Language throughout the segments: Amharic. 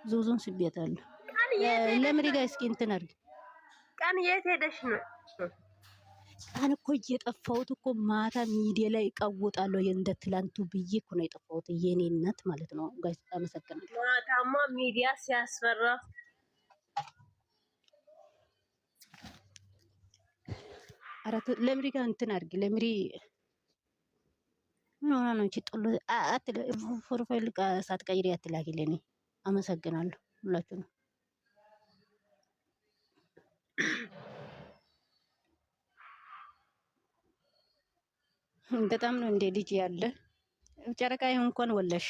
ዙዙን ስቤታለሁ። ለምሪ ጋር እስኪ እንትን አድርጊ። ቀን የት ሄደሽ ነው? ቀን እኮ እየጠፋሁት እኮ ማታ ሚዲያ ላይ እቀውጣለሁ እንደ ትላንቱ ብዬ እኮ ነው የጠፋሁት። የኔ እናት ማለት ነው። ጋይስ አመሰግናለሁ። ማታማ ሚዲያ ሲያስፈራ። አራት ለምሪ ጋር እንትን አድርጊ። ለምሪ ምን ሆና ነው እንቺ ጥሉ ፕሮፋይል ሳትቀይሪ አትላኪልኝ። አመሰግናለሁ ሁላችሁ ነው። በጣም ነው እንደ ልጅ ያለ ጨረቃ እንኳን ወለሽ።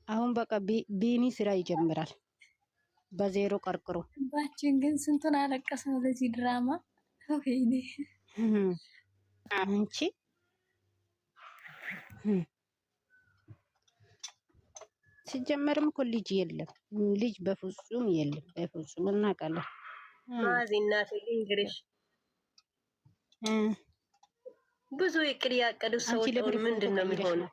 አሁን በቃ ቢኒ ስራ ይጀምራል። በዜሮ ቀርቅሮ ባችን ግን ስንቱን አለቀስ ነው ለዚህ ድራማ። ወይኔ አንቺ ሲጀመርም እኮ ልጅ የለም። ልጅ በፍጹም የለም። በፍጹም እናውቃለን። ማዚ እናቴ እንግዲህ ብዙ እቅድ ያቀዱ ሰዎች ምንድን ነው የሚሆነው?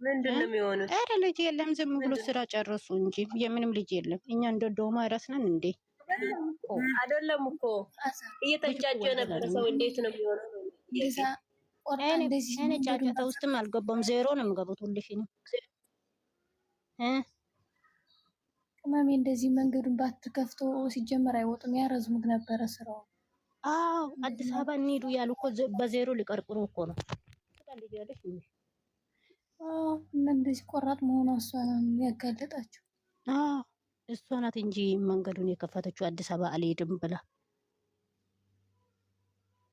ምንድን ነው የሚሆኑት? ኧረ ልጅ የለም። ዝም ብሎ ስራ ጨርሱ እንጂ የምንም ልጅ የለም። እኛ እንደ ዶማ ረስነን እንዴ? አይደለም እኮ እየተንጫጨ የነበረ ሰው እንዴት ነው የሚሆነው? እኔ ጫጫታ ውስጥም አልገባም። ዜሮ ነው የምገቡት። ሁልሽንም ቅመሜ እንደዚህ መንገዱን ባትከፍቶ ሲጀመር አይወጡም። ያረዝሙት ነበረ ስራው። አዎ አዲስ አበባ እንሂዱ ያሉ እኮ በዜሮ ሊቀርቅሩ እኮ ነው። እንደዚህ ቆራጥ መሆኗ እሷ ነው ያጋለጣቸው። እሷ ናት እንጂ መንገዱን የከፈተችው አዲስ አበባ አልሄድም ብላ።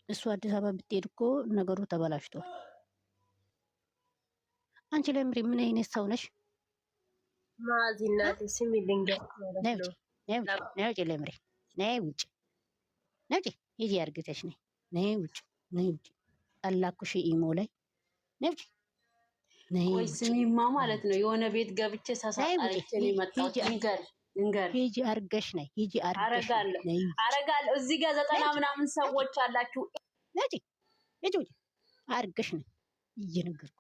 እሱ አዲስ አበባ ብትሄድ እኮ ነገሩ ተበላሽቷል። አንቺ ለምሪ ምን አይነት ሰው ነሽ? ማዚ እናቴ ስሚ ልንገር ነይ ውጭ ለምሪ ነይ ውጭ ነይ ውጭ ሂጂ አርግተሽ ነይ ነይ ውጭ ነይ ውጭ አላኩሽ ኢሞ ላይ ነይ ውጭ ነይ ወይ ስሚማ ማለት ነው። የሆነ ቤት ገብቼ ሳሳጣለች ነው መጣሁት። ንገር ሂጂ አርገሽ ነይ ሂጂ አርገሽ አረጋለሁ። እዚህ ጋር 90 ምናምን ሰዎች አላችሁ። ነይ ሂጂ ውጭ አርገሽ ነይ እየነገርኩሽ።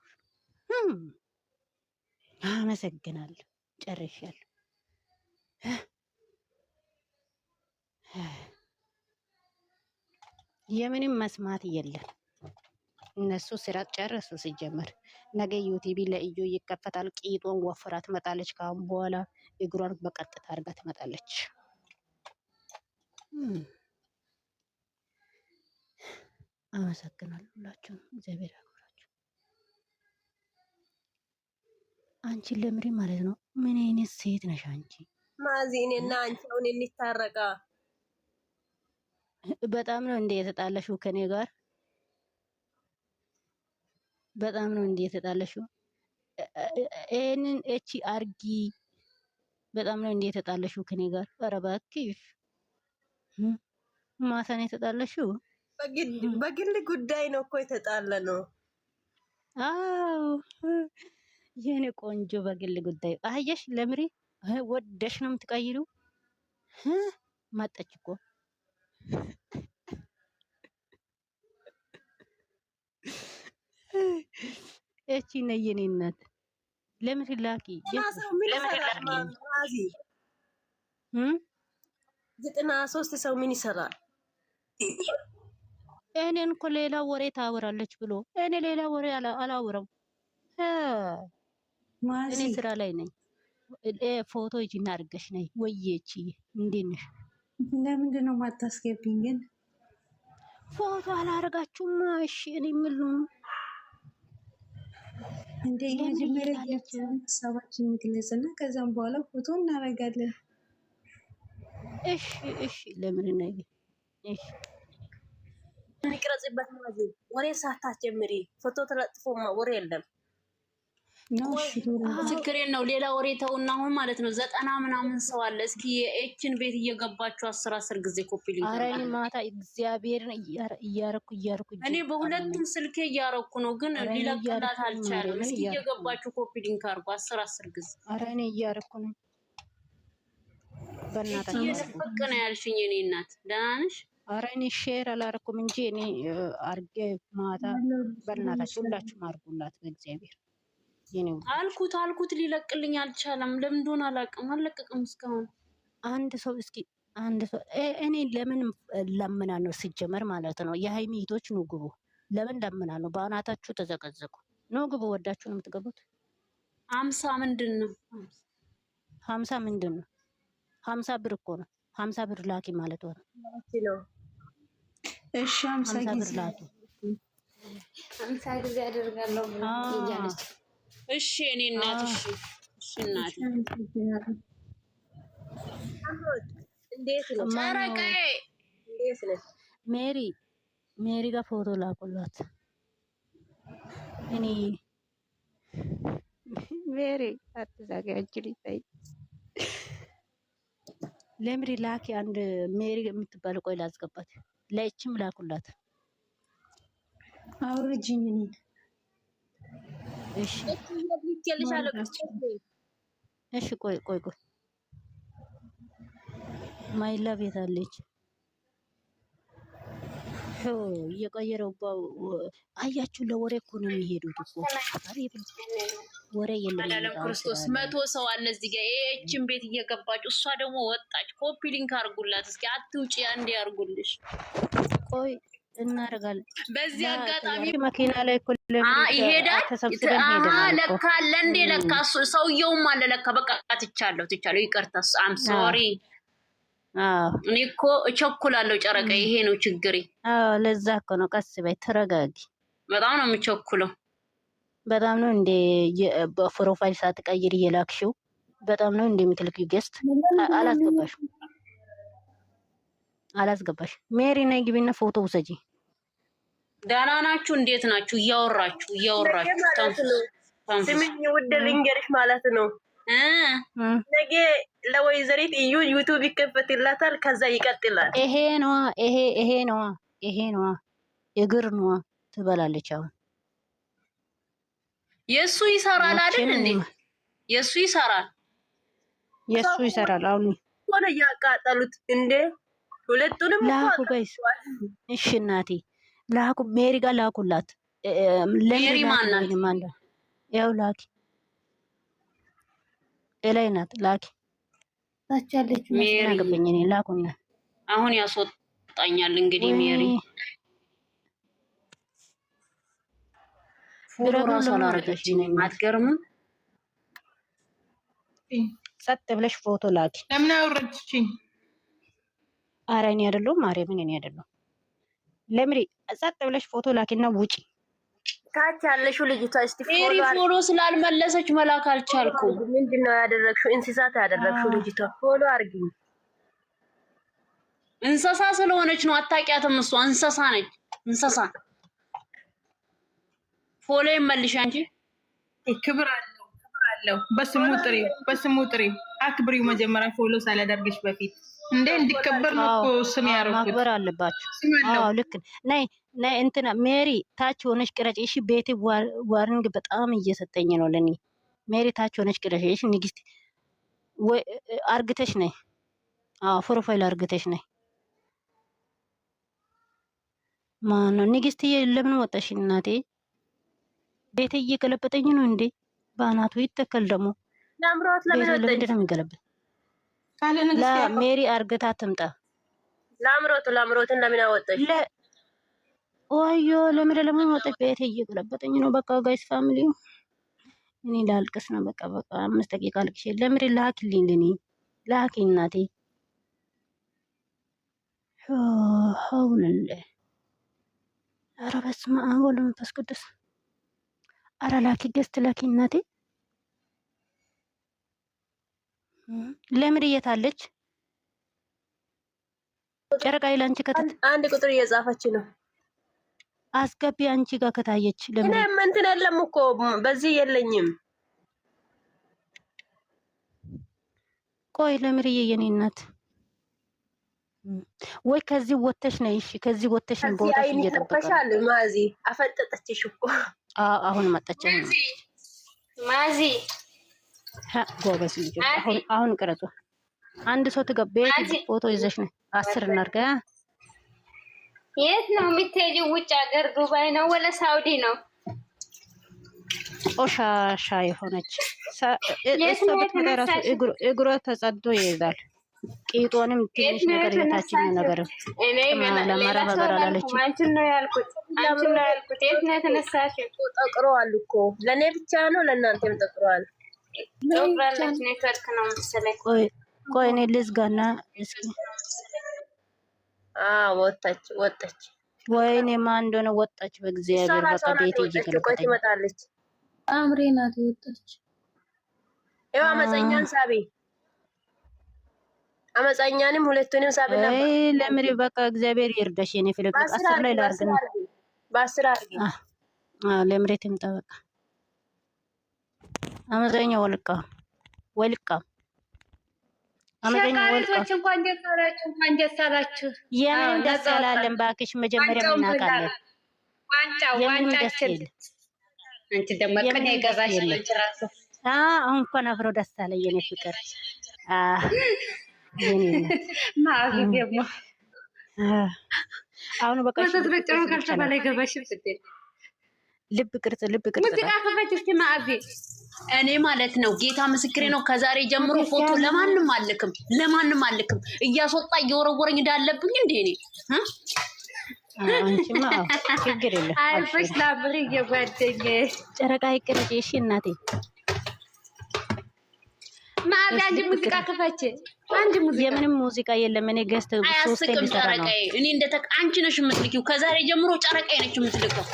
አመሰግናለሁ። ጨርሻለሁ። የምንም መስማት የለም። እነሱ ስራ ጨረሱ። ሲጀመር ነገ ዩቲቪ ለእዮ ይከፈታል። ቂጧን ወፍራ ትመጣለች። ካሁን በኋላ እግሯን በቀጥታ አድርጋ ትመጣለች። አመሰግናለሁ ሁላችሁም። እግዚአብሔር ያክብራችሁ። አንቺ ለምሪ ማለት ነው። ምን አይነት ሴት ነሽ አንቺ? ማዚ እኔና አንቺ አሁን እንታረቃ። በጣም ነው እንደ የተጣላሽው ከኔ ጋር በጣም ነው እንደ የተጣላሽው። ይሄንን እቺ አርጊ። በጣም ነው እንደ የተጣላሽው ከኔ ጋር። ኧረ እባክሽ ማታ ነው የተጣላሽው። በግል ጉዳይ ነው እኮ የተጣለ ነው። አዎ የኔ ቆንጆ በግል ጉዳይ አየሽ። ለምሪ ወደሽ ነው የምትቀይሪው። መጣች እኮ እቺ ነው የኔ እናት። ለምሪ ላኪ 93 ሰው ምን ይሰራል? እኔን እኮ ሌላ ወሬ ታወራለች ብሎ እኔ ሌላ ወሬ አላወራም። እኔ ስራ ላይ ነኝ። ፎቶ ይጂና አድርገሽ ነይ። ወይዬቺ እንዴት ነሽ? ለምንድን ነው የማታስገቢኝ ግን? ፎቶ አላረጋችሁም? እሺ እኔ ምን እንደ መጀመሪያ ሀሳባችን እንግለጽና ከዛም በኋላ ፎቶ እናደርጋለን። እሺ እሺ። ለምን ነይ? እሺ እንቅረጽበት። ማዚ ወሬ ሳታስጀምሪ ፎቶ ተለጥፎማ ወሬ የለም። ችግሬን ነው። ሌላ ወሬ ተውና አሁን ማለት ነው 90 ምናምን ሰው አለ። እስኪ የኤችን ቤት እየገባችሁ 10 ጊዜ ኮፒ ሊንክ አረ እኔ ማታ እግዚአብሔርን እያረኩ እኔ በሁለቱም ስልኬ እያረኩ ነው፣ ግን ሊለቅላት አልቻለም። እስኪ እየገባችሁ ኮፒ ሊንክ አርጉ 10 ጊዜ። አረ እኔ እያረኩ ነው። በእናታችሁ እየደፈቅ ነው ያልሽኝ የኔ እናት። ደህና ነሽ? አረ እኔ ሼር አላረኩም እንጂ እኔ አርጌ ማታ በእናታችሁ ሁላችሁም አርጉላት በእግዚአብሔር። አልኩት ሊለቅልኝ አልቻለም። ለምን እንደሆነ አላውቅም። አልለቀቅም እስካሁን። አንድ ሰው እስኪ አንድ ሰው እኔ ለምን ለምና ነው ሲጀመር ማለት ነው። የሃይሚ እህቶች ኑ ግቡ። ለምን ለምና ነው? በአናታችሁ ተዘቀዘቁ። ኑ ግቡ። ወዳችሁ ነው የምትገቡት። 50 ምንድን ነው? 50 ምንድን ነው? 50 ብር እኮ ነው። 50 ብር ላኪ ማለት ነው። እሺ 50 ብር ላኪ 50 ጊዜ አደርጋለሁ እያለች እሺ እኔ እናት እሺ እናት እንዴት ነው ጨረቃዬ? እንዴት ነው ሜሪ ጋር ፎቶ ላኩላት። እኔ ሜሪ አትዛጋጅ ታይ ለምሪ ላኪ አንድ ሜሪ የምትባል ቆይ ላስገባት። ለእችም ላኩላት። አውርጂኝ እኔ እሺ እሺ ቆይ ማይላ ቤት አለች። እየቀየረው አያችሁ። ለወሬ እኮ ነው የሚሄዱት እኮ ወሬ የለም። ክርስቶስ 100 ሰው አለ እዚህ ጋር እቺን ቤት እየገባችሁ እሷ ደግሞ ወጣች። ኮፒ ሊንክ አርጉላት እስኪ። አትውጪ አንዴ አርጉልሽ። ቆይ እናደርጋለን። በዚህ አጋጣሚ መኪና ላይ እኮ ይሄዳል። ለካ አለ እንዴ? ለካ ሰውየውም አለ ለካ። በቃ ትቻለሁ። ይቅርታ አም ሶሪ። እኔ እኮ እቸኩላለሁ ጨረቃ። ይሄ ነው ችግሬ። ለዛ እኮ ነው። ቀስ በይ ተረጋጊ። በጣም ነው የምቸኩለው። በጣም ነው እንደ በፕሮፋይል ሳትቀይር እየላክሽው። በጣም ነው እንደምትልኪው ጌስት አላስገባሽ። ሜሪ ነይ ግቢና ፎቶ ውሰጂ። ደህና ናችሁ? እንዴት ናችሁ? እያወራችሁ ስሚኝ፣ ውድ ልንገርሽ ማለት ነው። ነገ ለወይዘሪት እዩ ዩቲዩብ ይከፈትላታል። ከዛ ይቀጥላል። ይሄ ነዋ እግር ነዋ ትበላለች። አሁን የሱ ይሰራል አይደል እንዴ? የሱ ይሰራል። አሁን ሆነ ያቃጠሉት እንዴ ሁለቱንም ላኩ ጋይስ። እሺ እናቴ ላኩ። ሜሪ ጋር ላኩላት። ሜሪ ማናት? ያው ላኪ ኤላይ ናት። ላኪ ታቻለች። ሜሪ አገበኝ እኔ ላኩና አሁን ያስወጣኛል እንግዲህ ሜሪ ፎቶራስ አላረገች ነኝ። አትገርምም? ጸጥ ብለሽ ፎቶ ላኪ። ለምን አወረድሽኝ? ኧረ እኔ አይደለሁም ማርያምን፣ እኔ አይደለሁም። ለምሪ ጸጥ ብለሽ ፎቶ ላኪና ውጪ። ታች ያለሽው ልጅቷ እስቲ ፎሎ ስላልመለሰች መላክ አልቻልኩም። ምንድነው ያደረግሽው? እንስሳት ያደረግሽው ልጅቷ ፎሎ አርጊኝ። እንስሳ ስለሆነች ነው። አታውቂያትም? እሷ እንስሳ ነች። እንስሳ ፎሎ ይመልሽ አንቺ። ክብር አለው። በስሙ ጥሪ አክብሪው። መጀመሪያ ፎሎ ሳላደርግሽ በፊት እንዴ እንዲከበር ነው እኮ ስም ያረኩት። ማክበር አለባችሁ። አዎ ልክ ነይ እንትና ሜሪ ታች ሆነሽ ቅረጭ። እሺ ቤቴ ዋርንግ በጣም እየሰጠኝ ነው ለኔ። ሜሪ ታች ሆነሽ ቅረጭ። እሺ ንግስት ወይ አርግተሽ ነይ። ፕሮፋይል አርግተሽ ነይ። ማነው ንግስት? ለምን ወጣሽ እናቴ? ቤቴ እየገለበጠኝ ነው እንዴ? በአናቱ ይተከል ደግሞ ለምሮት ለምን ነው የሚገለበጥ? ሜሪ አርግታ ትምጣ። ለምሮትን ለምን አወጣሽ? ወዮ ለምን ወጣሽ? ቤቴ እየገለበጠኝ ነው። በቃ ጋይስ ፋሚሊ እኔ ላልቅስ ነው። በቃ 5 ደቂቃ ልቅሽ። ለምሪ ላኪልኝ፣ ለኔ ላኪ እናቴ። ሀውልለ ኧረ በስመ አብ ወወልድ ወመንፈስ ቅዱስ። ኧረ ላኪ ገስት ላኪ እናቴ። ለምሪ የታለች? ጨረቃ ይላንቺ ከተት አንድ ቁጥር እየጻፈች ነው። አስገቢ አንቺ ጋር ከታየች። ለምን እኔ እንትን የለም እኮ በዚህ የለኝም። ቆይ ለምሪዬ የኔ እናት ወይ ከዚህ ወተሽ ነይ። እሺ ከዚህ ወተሽ ነው ቦታሽ እየጠበቀሽ ማዚ አፈጠጠችሽ እኮ። አሁን መጣች። ማዚ ጎበዝ ልጅ። አሁን ቅረጹ። አንድ ሰው ትገባ። ፎቶ ይዘሽ ነው 10 እናርጋ። የት ነው የምትሄጂው? ውጭ ሀገር ዱባይ ነው ወለ ሳውዲ ነው? ቆሻሻ የሆነች እሷ ብትመጣ ራሱ እግሯ ተጸዶ ይይዛል። ቂጧንም ትንሽ ነገር የታችኛው ነገር ለማረጋገር አላለች። አንቺን ነው ያልኩት። የት ነው የተነሳሽው? ጠቅሯል እኮ ለእኔ ብቻ ነው ለእናንተም ጠቅሯል። ኔትወርክ ነው መሰለኝ። ቆይ እኔ ልዝጋና እስኪ ወጣች። ወይኔ ማን እንደሆነ ወጣች። በእግዚአብሔር በቃ ቤት ቆይ ትመጣለች። አምሬ ናት ወጣች። ይኸው አመፀኛን ሳቢ አመፀኛንም ሁለቱንም ሳቢ ነበር። ለምሪ በቃ እግዚአብሔር ይርዳሽ። የኔ ፍለግ 10 ላይ ላርግ ነው በ10 አርጊ። ለምሪ ትምጣ በቃ አመፀኛ ወልቃ አመፀኛ ወልቃ እንኳን ደስ አላችሁ። የምን ደስ አላለን ባክሽ። መጀመሪያ እናውቃለን። ዋንጫ ደስ ይል አንቺ ደግሞ ቀን ይገዛሽ ለጭራሱ እንኳን አብሮ ደስ አለ የኔ ፍቅር። ደግሞ አሁን በቃ ልብ ቅርጽ ሙዚቃ ከፈች እስኪ ማዕዚ። እኔ ማለት ነው ጌታ ምስክሬ ነው። ከዛሬ ጀምሮ ፎቶ ለማንም አልክም። እያስወጣ እየወረወረኝ እንዳለብኝ እንዴ እኔ አንቺማ ችግር የለም። አልፈሽ ላብሪ የጓደኛዬ ጨረቃ ይቅርጭ። እሺ እናቴ ማዕዚ አንድ ሙዚቃ ከፈች። የምንም ሙዚቃ የለም። እኔ ገዝተ ሶስት ልሰራ ነው። እኔ አንቺ ነሽ የምትልኪው። ከዛሬ ጀምሮ ጨረቃዬ ነች የምትልከው።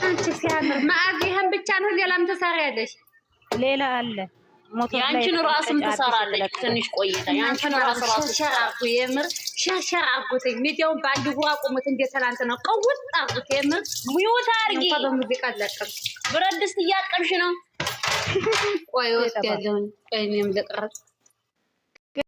አንቺ ሲያምር ማዕዚ ይሄን ብቻ ነው ሌላም ትሰሪያለሽ? ሌላ አለ ሞቶ ላይ ያንቺን ራስም ትሰራለች። ትንሽ ቆይታ ያንቺን ራስ ሸራቁ የምር ሸራቁት። ሚዲያውን ባንድ ጉራ ቆሙት። እንደ ትላንት ነው ቀውጥ አርጉት። የምር ሙዩት አርጊ። በሙዚቃ አለቀም። ብረት ድስት እያቀምሽ ነው። ቆይ ወስድ ያለውን ቆይ እኔም ልቅረጽ